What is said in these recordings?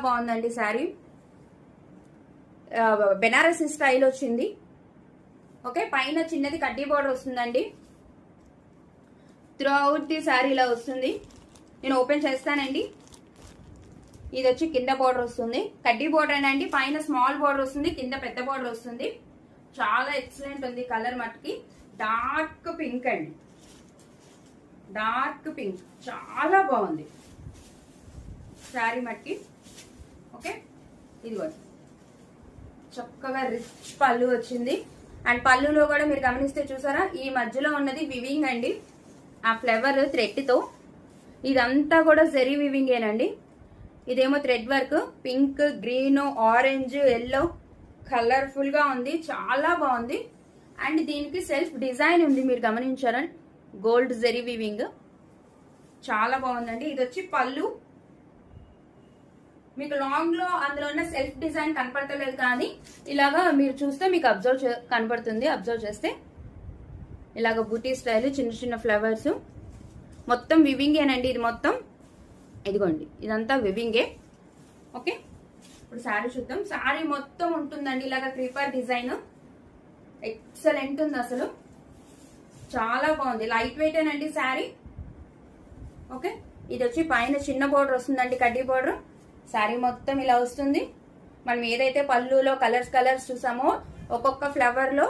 బాగుందండి శారీ. బెనారసీ స్టైల్ వచ్చింది. ఓకే, పైన చిన్నది కడ్డీ బోర్డర్ వస్తుందండి. త్రూ అవుట్ ది శారీ ఇలా వస్తుంది. నేను ఓపెన్ చేస్తానండి. ఇది వచ్చి కింద బోర్డర్ వస్తుంది, కడ్డీ బోర్డర్ అండి. పైన స్మాల్ బోర్డర్ వస్తుంది, కింద పెద్ద బోర్డర్ వస్తుంది. చాలా ఎక్సలెంట్ ఉంది. కలర్ మట్టుకి డార్క్ పింక్ అండి, డార్క్ పింక్ చాలా బాగుంది శారీ మట్టుకి. ఓకే, ఇదిగో చక్కగా రిచ్ పళ్ళు వచ్చింది. అండ్ పళ్ళులో కూడా మీరు గమనిస్తే చూసారా, ఈ మధ్యలో ఉన్నది వివింగ్ అండి, ఆ ఫ్లవర్ థ్రెడ్ తో. ఇదంతా కూడా జెరీ వివింగేనండి. ఇదేమో thread work, pink, green, orange, yellow colourful గా ఉంది, చాలా బాగుంది. అండ్ దీనికి సెల్ఫ్ డిజైన్ ఉంది, మీరు గమనించారా, గోల్డ్ జెరీ వివింగ్ చాలా బాగుందండి. ఇది వచ్చి పళ్ళు. మీకు లాంగ్ లో అందులో ఉన్న సెల్ఫ్ డిజైన్ కనపడతలేదు, కానీ ఇలాగా మీరు చూస్తే మీకు కనపడుతుంది. అబ్జర్వ్ చేస్తే ఇలాగ బూటీ స్టైల్, చిన్న చిన్న ఫ్లవర్స్, మొత్తం వివింగేనండి. ఇది మొత్తం ఇదిగోండి, ఇదంతా వివింగే. ఓకే, ఇప్పుడు శారీ చూద్దాం. శారీ మొత్తం ఉంటుందండి ఇలాగ క్రీపర్ డిజైన్. ఎక్సలెంట్ ఉంది అసలు, చాలా బాగుంది. లైట్ వెయిట్ అండి శారీ. ఓకే, ఇది వచ్చి పైన చిన్న బోర్డర్ వస్తుందండి, కడ్డీ బోర్డర్. శారీ మొత్తం ఇలా వస్తుంది. మనం ఏదైతే పళ్ళులో కలర్స్ చూసామో ఒక్కొక్క ఫ్లవర్ లో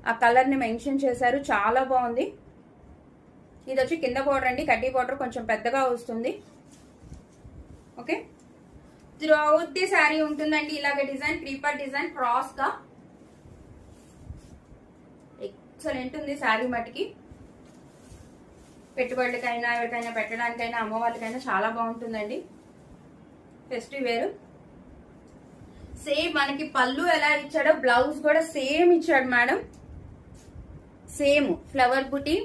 ఆ కలర్ ని మెన్షన్ చేశారు, చాలా బాగుంది. ఇది వచ్చి కింద బోర్డర్ అండి, కడ్డీ బోర్డర్ కొంచెం పెద్దగా వస్తుంది. Okay, through out the sari ఉంటుందండి ఇలాగ డిజైన్, క్రీపర్ డిజైన్ క్రాస్ గా. ఎక్సలెంట్ ఉంది శారీ మటుకి. పెట్టుబడులకైనా, ఎవరికైనా పెట్టడానికైనా, అమ్మవాళ్ళకైనా చాలా బాగుంటుందండి. ఫెస్టివ్ వేరు. సేమ్ మనకి పళ్ళు ఎలా ఇచ్చాడో బ్లౌజ్ కూడా సేమ్ ఇచ్చాడు మేడం. సేమ్ ఫ్లవర్ బుటీ,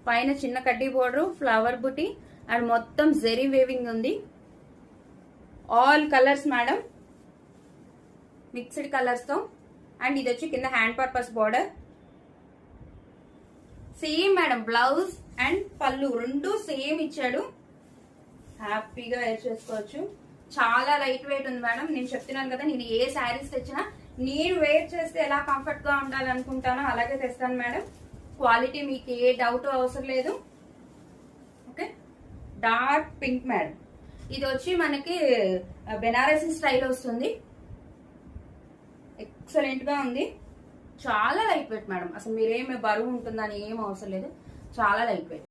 పైన చిన్న కడ్డీ బోర్డర్, ఫ్లవర్ బుటీ, అండ్ మొత్తం జెరీ వేవింగ్ ఉంది. All colours madam, mixed colours తో. అండ్ ఇది వచ్చి కింద hand purpose border. Same madam, blouse and పళ్ళు రెండు సేమ్ ఇచ్చాడు. హ్యాపీగా వేర్ చేసుకోవచ్చు. చాలా లైట్ వెయిట్ ఉంది మేడం. నేను చెప్తున్నాను కదా, నేను ఏ శారీస్ తెచ్చినా నేను వేర్ చేస్తే ఎలా కంఫర్ట్ గా ఉండాలనుకుంటానో అలాగే తెస్తాను మేడం. క్వాలిటీ మీకు ఏ డౌట్ అవసరం లేదు. Okay, dark pink madam. ఇది వచ్చి మనకి బెనారసీ స్టైల్ వస్తుంది. ఎక్సలెంట్ గా ఉంది, చాలా లైట్ వెయిట్ మేడం. అసలు మీరేమి బరువు ఉంటుందని ఏం అవసరం లేదు, చాలా లైట్ వెయిట్.